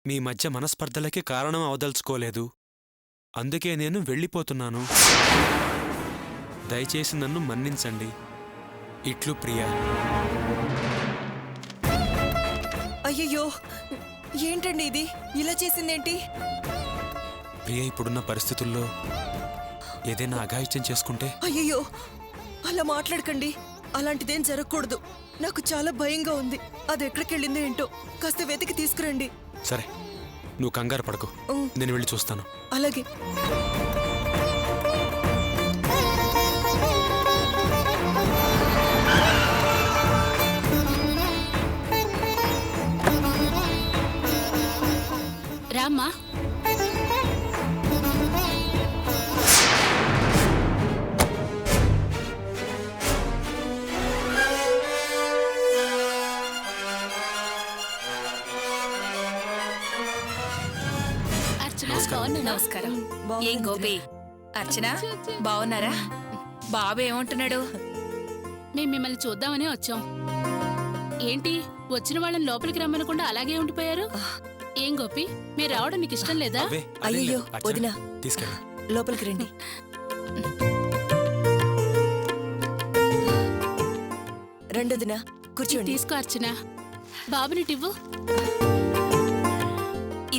మీ మధ్య మనస్పర్ధలకి కారణం అవదలుచుకోలేదు. అందుకే నేను వెళ్ళిపోతున్నాను. దయచేసి నన్ను మన్నించండి. ఇట్లు ప్రియా. అయ్యయ్యో, ఏంటండి ఇది? ఇలా చేసిందేంటి? ప్రియ ఇప్పుడున్న పరిస్థితుల్లో ఏదైనా అఘాయిత్యం చేసుకుంటే? అయ్యయ్యో, అలా మాట్లాడకండి. అలాంటిదేం జరగకూడదు. నాకు చాలా భయంగా ఉంది. అది ఎక్కడికెళ్ళిందో ఏంటో కాస్త వెతికి తీసుకురండి. సరే, నువ్వు కంగారు పడకు. నేను వెళ్ళి చూస్తాను. అలాగే. రామ్మా. నమస్కారం. ఏం గోపి, అర్చన బావున్నారా? బాబు ఏమంటున్నాడు? మేము మిమ్మల్ని చూద్దామని వచ్చాం. ఏంటి వచ్చిన వాళ్ళని లోపలికి రమ్మనకుండా అలాగే ఉండిపోయారు? ఏం గోపి, మీరు రావడం మీకు ఇష్టం లేదా? అయ్యో వదినా, తీసుకెళ్ళి లోపలికి రండి. రెండోదినా, కూర్చోండి. తీసుకో అర్చన. బాబునిటివ్వు.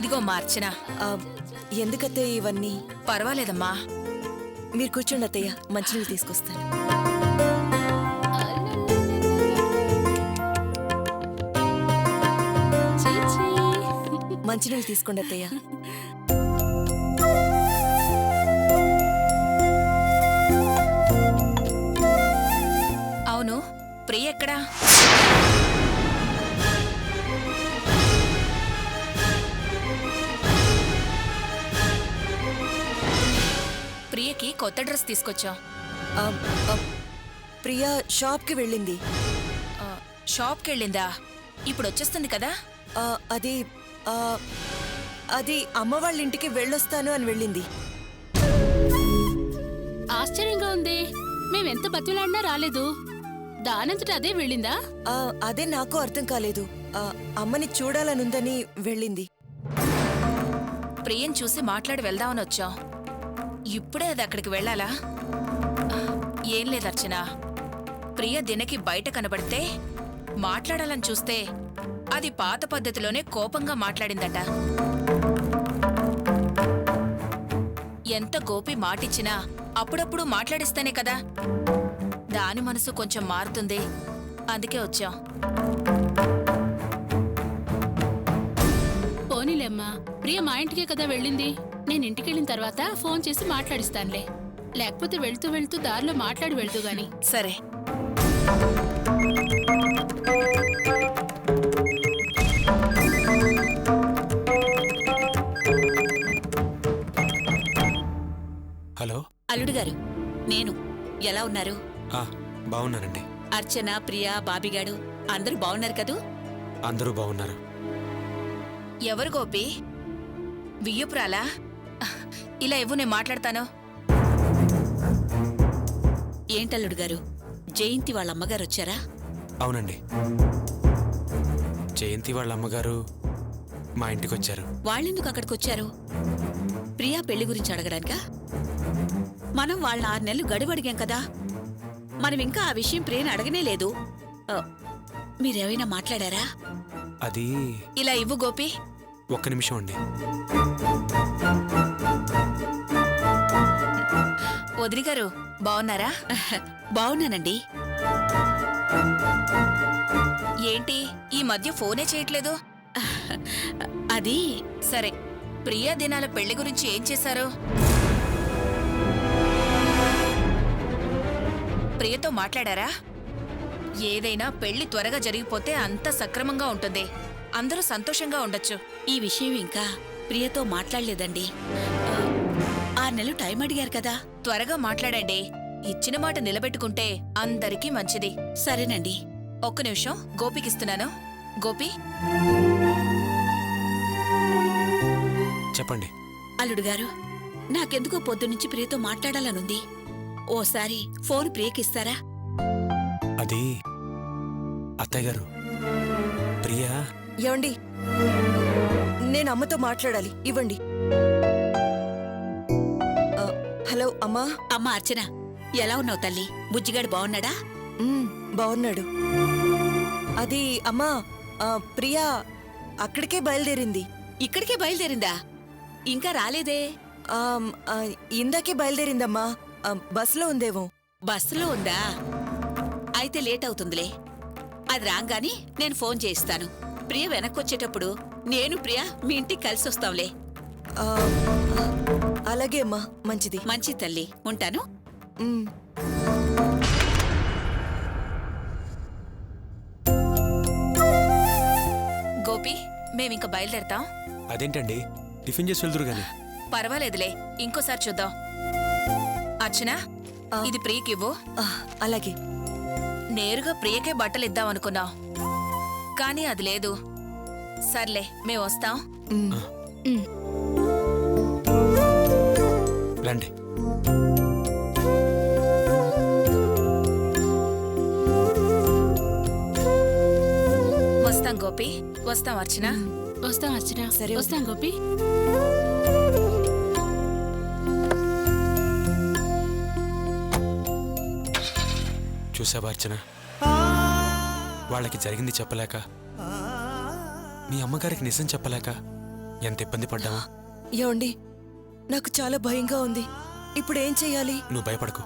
ఇదిగో మా అర్చన. ఎందుకత్తయ్య ఇవన్నీ? పర్వాలేదమ్మా, మీరు కూర్చోండి అత్తయ్య, మంచినీళ్ళు తీసుకొస్తాను. మంచినీళ్ళు తీసుకోండి అత్తయ్య. అవును, ప్రియ ఎక్కడా? ప్రియకి కొత్త డ్రెస్ తీసుకొచ్చాం. ప్రియా షాప్కి వెళ్ళింది. షాప్కి వెళ్ళిందా? ఇప్పుడు వచ్చేస్తుంది కదా? అది అది అమ్మ వాళ్ళ ఇంటికి వెళ్ళొస్తాను అని వెళ్ళింది. ఆశ్చర్యంగా ఉంది. మేమెంత బతులాడినా రాలేదు. దానంతట అదే వెళ్ళిందా? అదే నాకు అర్థం కాలేదు. అమ్మని చూడాలనుందని వెళ్ళింది. ప్రియని చూసి మాట్లాడి వెళ్దామని వచ్చాం. ఇప్పుడే అది అక్కడికి వెళ్ళాలా? ఏం లేదు అర్చన, ప్రియ దినకి బయట కనబడితే మాట్లాడాలని చూస్తే అది పాత పద్ధతిలోనే కోపంగా మాట్లాడిందట. ఎంత గోపి మాటిచ్చినా అప్పుడప్పుడు మాట్లాడిస్తేనే కదా దాని మనసు కొంచెం మారుతుంది. అందుకే వచ్చాం. పోనీలేమ్మా, ప్రియ మా ఇంటికే కదా వెళ్ళింది. నేను ఇంటికెళ్ళిన తర్వాత ఫోన్ చేసి మాట్లాడిస్తానులే. లేకపోతే వెళ్తూ వెళ్తూ దారిలో మాట్లాడి వెళ్తూ గాని. సరే. హలో అల్లుడు గారు, నేను. ఎలా ఉన్నారు? బాగున్నానండి. అర్చన, ప్రియా, బాబిగాడు అందరూ బాగున్నారు కదూ? అందరూ బాగున్నారు. ఎవరు గోపి? వియ్యపురాలా? ఇలా ఇవ్వు, నేను మాట్లాడతాను. ఏంటల్లుడు గారు, జయంతి వాళ్ళ అమ్మగారు వచ్చారా? అవునండి, జయంతి వాళ్ళ అమ్మగారు మా ఇంటికి వచ్చారు. వాళ్ళెందుకు అక్కడికి వచ్చారు? ప్రియా పెళ్లి గురించి అడగడానికా? మనం వాళ్ళ 6 నెలలు గడువు అడిగాం కదా. మనం ఇంకా ఆ విషయం ప్రియని అడగనే లేదు. మీరేమైనా మాట్లాడారా? అది ఇలా ఇవ్వు గోపి. ఒక్క నిమిషం అండి. వదిలి గారు బాగున్నారా? బాగున్నానండి. ఏంటి ఈ మధ్య ఫోనే చేయట్లేదు? అది సరే, ప్రియా దినాల పెళ్లి గురించి ఏం చేశారు? ప్రియతో మాట్లాడారా? ఏదైనా పెళ్లి త్వరగా జరిగిపోతే అంత సక్రమంగా ఉంటుంది. అందరూ సంతోషంగా ఉండొచ్చు. ఈ విషయం ఇంకా ప్రియతో మాట్లాడలేదండి. 6 నెలలు టైం అడిగారు కదా. త్వరగా మాట్లాడండి. ఇచ్చిన మాట నిలబెట్టుకుంటే అందరికీ మంచిది. సరేనండి. ఒక్క నిమిషం, గోపికిస్తున్నాను. గోపి, చెప్పండి. అల్లుడు గారు, నాకెందుకో పొద్దునుంచి ప్రియతో మాట్లాడాలనుంది. ఓసారి ఫోన్ ప్రియకిస్తారా? అది అత్తయ్య గారు, ప్రియా. ఏమండి, నేను అమ్మతో మాట్లాడాలి. ఇవ్వండి. హలో అమ్మా. అమ్మా అర్చన, ఎలా ఉన్నావు తల్లి? బుజ్జిగాడు బాగున్నాడా? బాగున్నాడు. అది అమ్మా, ప్రియా అక్కడికే బయలుదేరింది. ఇక్కడికే బయలుదేరిందా? ఇంకా రాలేదే? ఇందాకే బయలుదేరిందమ్మా. బస్సులో ఉందేమో. బస్సులో ఉందా? అయితే లేట్ అవుతుందిలే. అది రాగాని నేను ఫోన్ చేయిస్తాను. ప్రియ వెనక్కొచ్చేటప్పుడు నేను ప్రియ మీ ఇంటికి కలిసి వస్తాంలే. అలాగే అమ్మా, మంచిది. మంచి తల్లి, ఉంటాను. గోపి, మేమింక బయలుదేరతాం. అదేంటండి, టిఫిన్ చేసి వెళ్తురు గాని. పర్వాలేదులే, ఇంకోసారి చూద్దాం. అర్చన, ఇది ప్రియకివ్వు. అలాగే. నేరుగా ప్రియకే బట్టలు ఇద్దాం అనుకున్నాం, కానీ అది లేదు. సర్లే, మేము వస్తాం. రండి. వస్తాం గోపి, వస్తాం అర్చన. వస్తాం అర్చన. సరే, వస్తాం గోపి. చూసావా అర్చన, వాళ్ళకి జరిగింది చెప్పలేక, మీ అమ్మగారికి నిజం చెప్పలేక ఎంత ఇబ్బంది పడ్డావా? ఏమండి, నాకు చాలా భయంగా ఉంది. ఇప్పుడు ఏం చెయ్యాలి? నువ్వు భయపడకు,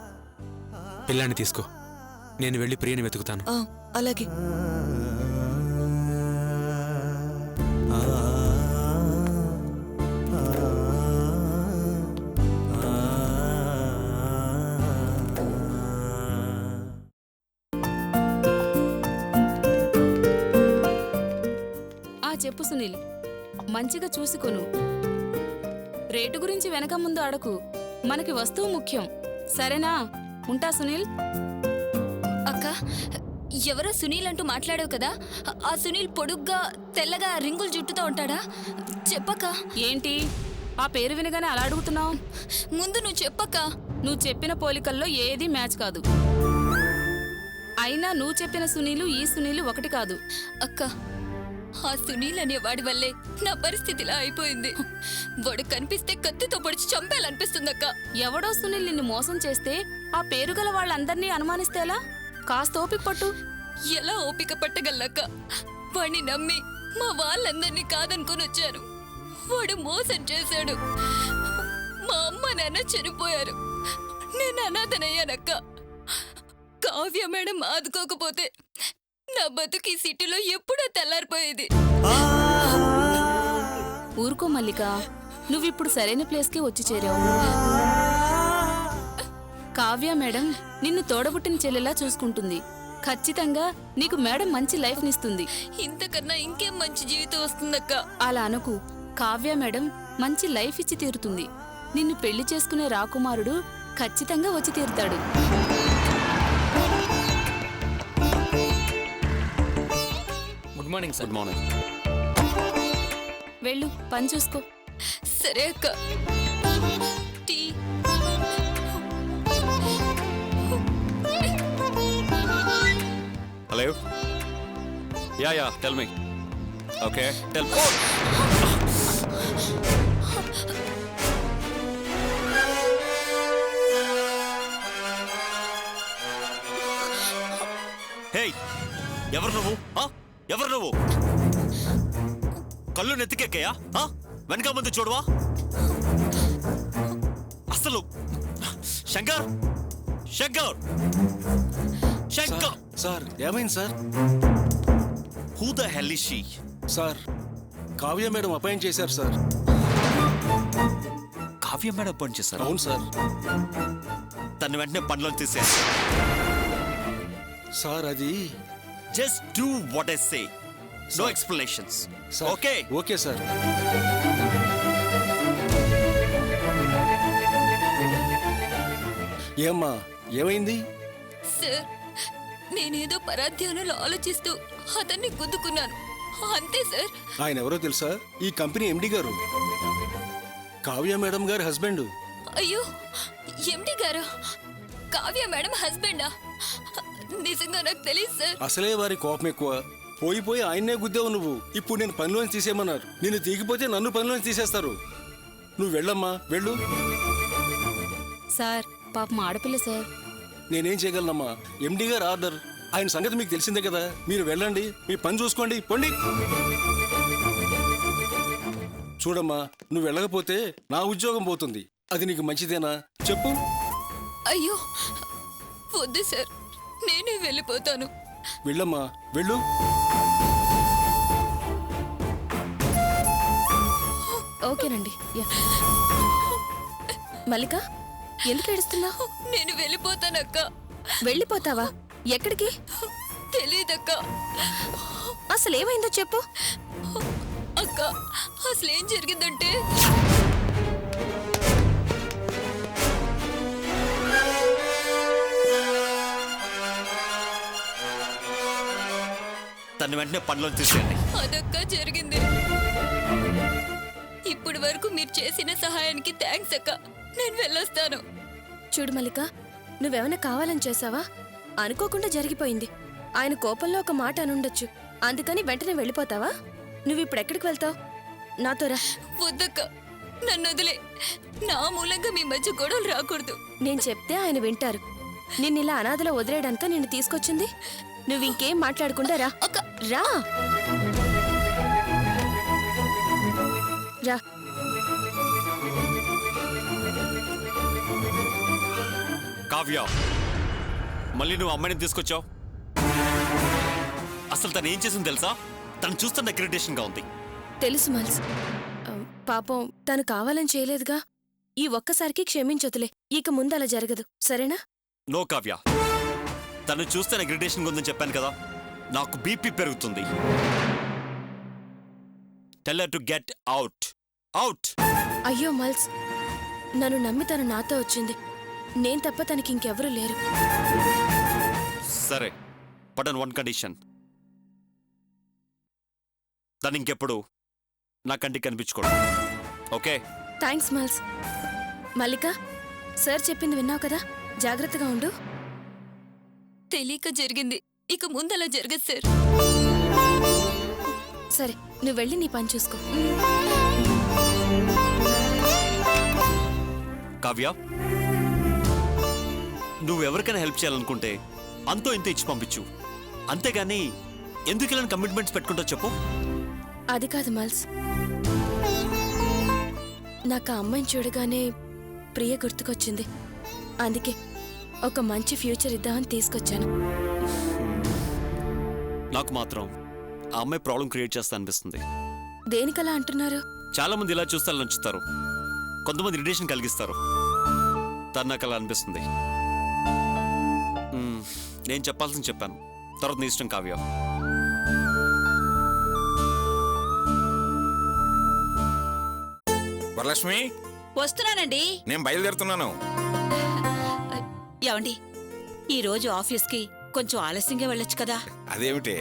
పిల్లాన్ని తీసుకో. నేను వెళ్ళి ప్రియని వెతుకుతాను. అలాగే. చెప్పు సునీల్, మంచిగా చూసుకొను. రేటు గురించి వెనక ముందు అడకు. మనకి వస్తువు ముఖ్యం, సరేనా? ఉంటా సునీల్. అక్క, ఎవరో సునీల్ అంటూ మాట్లాడావు కదా, ఆ సునీల్ పొడుగ్గా తెల్లగా రింగుల జుట్టుతో ఉంటాడా? చెప్పక్క. ఏంటి ఆ పేరు వినగానే అలా అడుగుతున్నావు? ముందు నువ్వు చెప్పక్క. నువ్వు చెప్పిన పోలికల్లో ఏది మ్యాచ్ కాదు. అయినా నువ్వు చెప్పిన సునీలు ఈ సునీలు ఒకటి కాదు. అక్క, ఆ సునీల్ అనే వాడి వల్లే నా పరిస్థితి ఇలా అయిపోయింది. వాడు కనిపిస్తే కత్తితో పొడిచి చంపేయాలనిపిస్తుందక్క. ఎవడో సునీల్ నిన్ను మోసం చేస్తే ఆ పేరు గల వాళ్ళందరినీ అనుమానిస్తేలా? కాస్త ఓపిక పట్టు. ఎలా ఓపిక పట్టగలక్క? వాడిని నమ్మి మా వాళ్ళందరినీ కాదనుకుని వచ్చారు. వాడు మోసం చేశాడు. మా అమ్మ నాన్న చనిపోయారు. నేను అనాథనయ్యానక్క. కావ్య మేడం ఆదుకోకపోతే నా బతుకు ఈ సిటీలో ఎప్పుడో తెల్లారిపోయేది. ఊరుకో మల్లిక, నువ్విప్పుడు సరైన ప్లేస్కే వచ్చి చేరావు. కావ్య మేడం నిన్ను తోడబుట్టిన చెల్లెలా చూసుకుంటుంది. ఖచ్చితంగా నీకు మేడం మంచి లైఫ్ నిస్తుంది. ఇంతకన్నా ఇంకేం మంచి జీవితం వస్తుందక్క? అలా అనకు. కావ్య మేడం మంచి లైఫ్ ఇచ్చి తీరుతుంది. నిన్ను పెళ్లి చేసుకునే రాకుమారుడు ఖచ్చితంగా వచ్చి తీరుతాడు. Good morning sir. Good morning. వెళ్ళు, పని చూసుకో. సరే అక్క. Tea. Hello. Ya tell me. Okay tell. Hey, ఎవరు నువ్వు? ఎవరు నువ్వు? కళ్ళు నెత్తికెక్కాయా? వెనక ముందు చూడవా? అసలు శంకర్ శంకర్ శంకర్ సార్, ఏమైంది sir? Who the hell is she? Sir, Kavya madam appoint చేశారు సార్. కావ్య మేడం అపాయింట్ చేశారు? అవును సార్. తను వెంటనే పనిలో తీసేయాలి. సార్, అది just do what I say. No explanations. Okay? Okay sir. ఏమ్మా, ఏమైంది? సార్, నేనేదో పరాధ్యానంలో ఆలోచిస్తూ అతన్ని గుద్దుకున్నాను, అంతే సార్. ఆయన ఎవరో తెలుసా? ఈ కంపెనీ ఎండి గారు, కావ్య మేడం గారి హస్బెండ్. అయ్యో, ఎండి గారా? కావ్య మేడం హస్బెండా? నిజంగా నాకు తెలియదు సార్. అసలే వారి కోపం ఎక్కువ. పోయి ఆయన్నే గుద్దావు నువ్వు. ఇప్పుడు నేను పనిలోంచి తీసేయమన్నారు. నేను తీగిపోతే నన్ను పనిలోంచి తీసేస్తారు. నువ్వు వెళ్ళమ్మా, వెళ్ళు. సార్ పాపం ఆడపిల్ల సార్. నేనేం చేయగలనమ్మా? ఎండి గారు ఆర్డర్. ఆయన సంగతి మీకు తెలిసిందే కదా. మీరు వెళ్ళండి, మీ పని చూసుకోండి, పొండి. చూడమ్మా, నువ్వు వెళ్ళకపోతే నా ఉద్యోగం పోతుంది. అది నీకు మంచిదేనా చెప్పు? అయ్యో వద్దు సార్, నేనే వెళ్ళిపోతాను. వెళ్ళమ్మా, వెళ్ళు. ఓకేనండి. మల్లిక ఎందుకు ఏడుస్తున్నావు? నేను వెళ్ళిపోతానక్క. వెళ్ళిపోతావా? ఎక్కడికి? తెలీదక్క. అసలు ఏమైందో చెప్పు. అక్క అసలేం జరిగిందంటే తను వెంటనే పనిలో తీసేయండి. అదక్క జరిగింది. ఇప్పటి వరకు మీరు చేసిన సహాయానికి థ్యాంక్స్ అక్క. నేను వెళ్ళొస్తాను. చూడు మల్లిక, నువ్వేమైనా కావాలని చేసావా? అనుకోకుండా జరిగిపోయింది. ఆయన కోపంలో ఒక మాట అనుండొచ్చు, అందుకని వెంటనే వెళ్ళిపోతావా? నువ్విప్పుడు ఎక్కడికి వెళ్తావు? నాతో రా. వద్దక్క, నన్ను వదిలే. నా మూలంగా మీ మధ్య గొడవలు రాకూడదు. నేను చెప్తే ఆయన వింటారు. నిన్నిలా అనాథలో వదిలేయడానిక నిన్ను తీసుకొచ్చింది. నువ్వింకేం మాట్లాడకుండా రా. రా రా. కావ్య, మళ్ళీ నువ్వు అమ్మాయిని తీసుకొచ్చావు. అసలు తను ఏం చేసింది తెలుసా? తను చూస్తున్న ఇరిటేషన్ గా ఉంది. తెలుసు మల్స్. పాపం తను కావాలని చేయలేదుగా. ఈ ఒక్కసారికి క్షమించొద్దులే. ఇక ముందు అలా జరగదు, సరేనా? నో కావ్య, తను చూస్తే నాకు ఇరిటేషన్ ఉందని చెప్పాను కదా. నాకు బీపీ పెరుగుతుంది. Tell her to get out. Out. అయ్యో మల్స్, నన్ను నమ్మి తను నాతో వచ్చింది. నేను తప్ప తనకి ఇంకెవరూ లేరు. సరే, బట్ ఆన్ వన్ కండిషన్. తను ఇంకెప్పుడు నా కంటికి కనిపించుకోడు. ఓకే? థ్యాంక్స్ మల్స్. మల్లిక, సార్ చెప్పింది విన్నావు కదా, జాగ్రత్తగా ఉండు. తెలియక జరిగింది, ఇక ముందు అలా జరగదు సార్. సరే, నువ్వు వెళ్ళి నీ పని చూసుకో. కావ్య, నువ్వెవరికైనా హెల్ప్ చేయాలనుకుంటే అంతో ఇంత ఇచ్చి పంపించు. అంతేగాని ఎందుకు ఇలా కమిట్మెంట్స్ పెట్టుకుంటా చెప్పు? అది కాదు మల్స్, నాకు ఆ అమ్మాయిని చూడగానే ప్రియ గుర్తుకొచ్చింది. అందుకే ఒక మంచి ఫ్యూచర్ ఇద్దామని తీసుకొచ్చాను. నాకు మాత్రం ఆ అమ్మాయి ప్రాబ్లం క్రియేట్ చేస్తా అనిపిస్తుంది. దేనికలా అంటున్నారు? చాలా మంది ఇలా చూస్తే నచ్చుతారు, కొంతమంది ఇరిటేషన్ కలిగిస్తారు. తను నాకు అలా అనిపిస్తుంది. నేను చెప్పాల్సింది చెప్పాను, తర్వాత నీ ఇష్టం కావ్య. వరలక్ష్మి, వస్తున్నానండి. నేను బయలుదేరుతున్నాను. ఏమండి, ఈరోజు ఆఫీస్కి కొంచెం ఆలస్యంగా వెళ్ళొచ్చు కదా? అదేమిటే,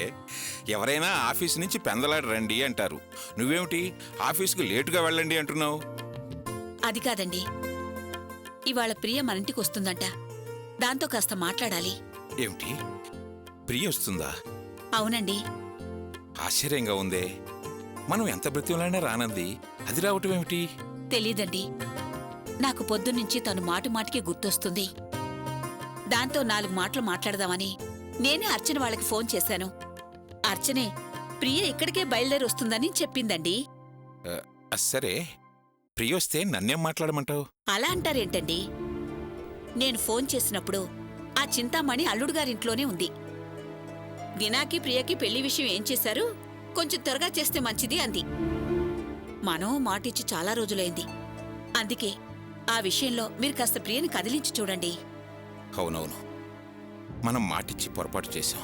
ఎవరైనా ఆఫీస్ నుంచి పెందలాడి రండి అంటారు. నువ్వేమిటి ఆఫీస్కి లేటుగా వెళ్ళండి అంటున్నావు? అది కాదండి, ఇవాళ ప్రియ మన ఇంటికి వస్తుందంట. దాంతో కాస్త మాట్లాడాలి. ఏమిటి, ప్రియ వస్తుందా? అవునండి. ఆశ్చర్యంగా ఉందే. మనం ఎంత బ్రతిమలాడినా రానంది, అది రావటం ఏమిటి? తెలీదండి. నాకు పొద్దున్నుంచి తను మాటికి గుర్తొస్తుంది. దాంతో 4 మాటలు మాట్లాడదామని నేనే అర్చన వాళ్ళకి ఫోన్ చేశాను. అర్చనే ప్రియ ఇక్కడికే బయలుదేరి వస్తుందని చెప్పిందండి. సరే, ప్రియ వస్తే నన్నేం మాట్లాడమంటావు? అలా అంటారేంటండి? నేను ఫోన్ చేసినప్పుడు ఆ చింతామణి అల్లుడుగారింట్లోనే ఉంది. దినాకి ప్రియకి పెళ్లి విషయం ఏం చేశారు, కొంచెం త్వరగా చేస్తే మంచిది అంది. మనం మాటిచ్చి చాలా రోజులైంది. అందుకే ఆ విషయంలో మీరు కాస్త ప్రియని కదిలించి చూడండి. అవునవును, మనం మాటిచ్చి పొరపాటు చేశాం.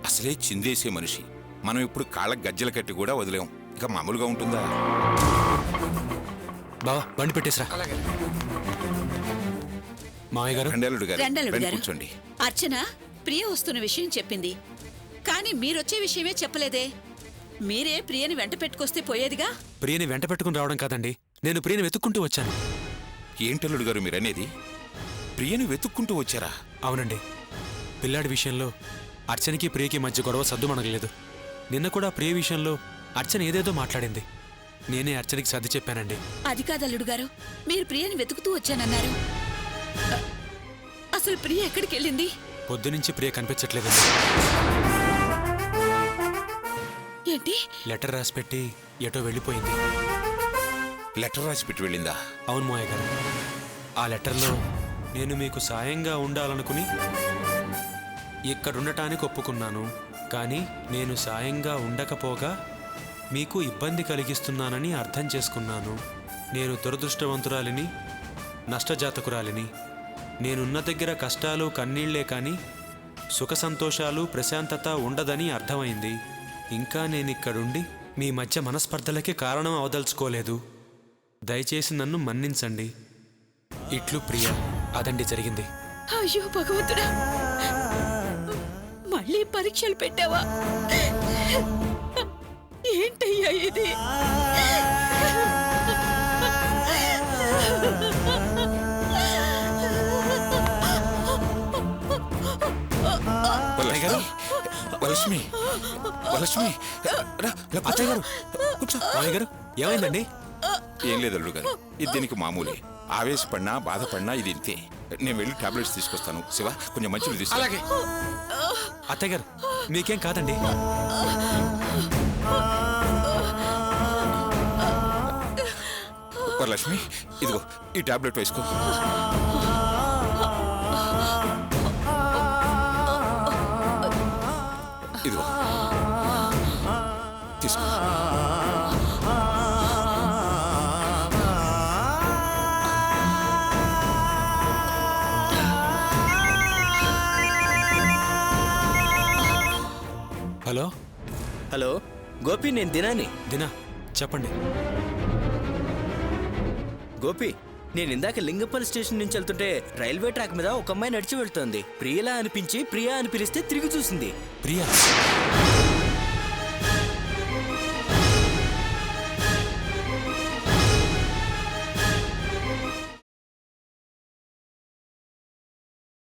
అసలే చిందేసే మనిషి. మనం ఇప్పుడు కాళ్ళ గజ్జల కట్టి కూడా వదిలేం. ఇక మామూలుగా ఉంటుందా? బావా, బండి పెట్టేసరా. మామయ్య గారు, రెండేళ్ళుడు గారు, రెండల్లుడు రండి గారు. కూర్చోండి. అర్చన ప్రియ వస్తున్న విషయం చెప్పింది, కానీ మీరొచ్చే విషయమే చెప్పలేదే. మీరే ప్రియని వెంట పెట్టుకొస్తే పోయేదిగా. ప్రియని వెంట పెట్టుకుని రావడం కాదండి, నేను ప్రియని వెతుక్కుంటూ వచ్చాను. ఏంటల్లుడు గారు మీరనేది? ప్రియని వెతుక్కుంటూ వచ్చారా? అవునండి, పిల్లాడి విషయంలో అర్చనకి ప్రియకి మధ్య గొడవ సద్దుమణగలేదు. నిన్న కూడా ప్రియ విషయంలో అర్చన ఏదేదో మాట్లాడింది. నేనే అర్చనకి సర్ది చెప్పానండి. అది కాదు అల్లుడు గారు, మీరు ప్రియని వెతుకుతూ వచ్చానన్నారు. అసలు ప్రియ ఎక్కడికి వెళ్ళింది? పొద్దునుంచి ప్రియ కనిపించట్లేదండి. ఏంటి? లెటర్ రాసి పెట్టి ఎటో వెళ్ళిపోయింది. లెటర్ రాసి పెట్టి వెళ్ళిందా? అవును మావయ్య గారు. ఆ లెటర్లో నేను మీకు సాయంగా ఉండాలనుకుని ఇక్కడుండటానికి ఒప్పుకున్నాను, కానీ నేను సాయంగా ఉండకపోగా మీకు ఇబ్బంది కలిగిస్తున్నానని అర్థం చేసుకున్నాను. నేను దురదృష్టవంతురాలిని, నష్టజాతకురాలిని. నేనున్న దగ్గర కష్టాలు కన్నీళ్లే కానీ సుఖ సంతోషాలు ప్రశాంతత ఉండదని అర్థమైంది. ఇంకా నేనిక్కడుండి మీ మధ్య మనస్పర్ధలకి కారణం అవదలుచుకోలేదు. దయచేసి నన్ను మన్నించండి. ఇట్లు ప్రియ. అదండి జరిగింది. అయ్యో భగవంతుడా, మళ్ళీ పరీక్షలు పెట్టావా? ఏంటయ్యా ఇది? వరలక్ష్మి, వరలక్ష్మి, రా, రా, అత్తయ్య గారు కూర్చో. మావయ్య గారు ఏమైందండి? ఏం లేదు అల్లుడు గారు, ఇది దీనికి మామూలే. ఆవేశపడినా బాధపడినా ఇది ఇంతే. నేను వెళ్ళి టాబ్లెట్స్ తీసుకొస్తాను. శివ, కొంచెం మంచిది తీసుకో. అలాగే. అత్తయ్య గారు మీకేం కాదండి. వరలక్ష్మి, ఇదిగో ఈ టాబ్లెట్ వేసుకో. ఇదిగో తీసుకో. హలో హలో గోపి, నేను దినాని. దినా, చెప్పండి. గోపి, నేను ఇందాక లింగపల్లి స్టేషన్ నుంచి వెళ్తుంటే రైల్వే ట్రాక్ మీద ఒక అమ్మాయి నడిచి వెళ్తోంది. ప్రియలా అనిపించి ప్రియా అని పిలిస్తే తిరిగి చూసింది. ప్రియా?